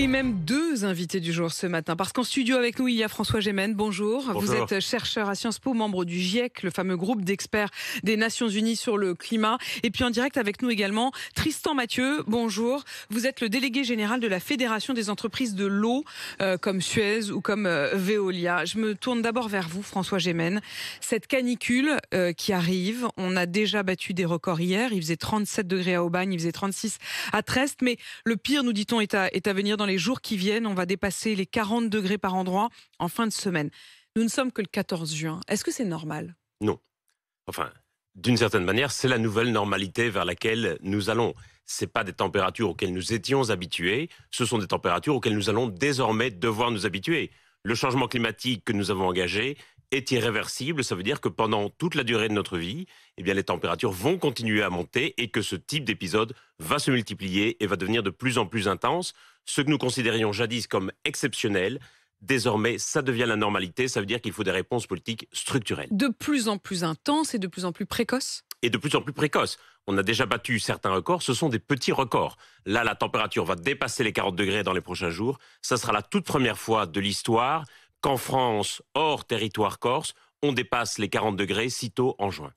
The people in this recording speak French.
Et même deux invités du jour ce matin, parce qu'en studio avec nous, il y a François Gémen. Bonjour. Bonjour. Vous êtes chercheur à Sciences Po, membre du GIEC, le fameux groupe d'experts des Nations Unies sur le climat. Et puis en direct avec nous également, Tristan Mathieu. Bonjour. Vous êtes le délégué général de la Fédération des entreprises de l'eau, comme Suez ou comme Veolia. Je me tourne d'abord vers vous, François Gémen. Cette canicule qui arrive, on a déjà battu des records hier. Il faisait 37 degrés à Aubagne, il faisait 36 à Trest. Mais le pire, nous dit-on, est à venir dans les jours qui viennent. On va dépasser les 40 degrés par endroit en fin de semaine. Nous ne sommes que le 14 juin. Est-ce que c'est normal ? Non. Enfin, d'une certaine manière, c'est la nouvelle normalité vers laquelle nous allons. Ce pas des températures auxquelles nous étions habitués, ce sont des températures auxquelles nous allons désormais devoir nous habituer. Le changement climatique que nous avons engagé est irréversible. Ça veut dire que pendant toute la durée de notre vie, eh bien, les températures vont continuer à monter et que ce type d'épisode va se multiplier et va devenir de plus en plus intense. Ce que nous considérions jadis comme exceptionnel, désormais, ça devient la normalité. Ça veut dire qu'il faut des réponses politiques structurelles. De plus en plus intense et de plus en plus précoce ? Et de plus en plus précoce. On a déjà battu certains records, ce sont des petits records. Là, la température va dépasser les 40 degrés dans les prochains jours. Ça sera la toute première fois de l'histoire qu'en France, hors territoire corse, on dépasse les 40 degrés si tôt en juin.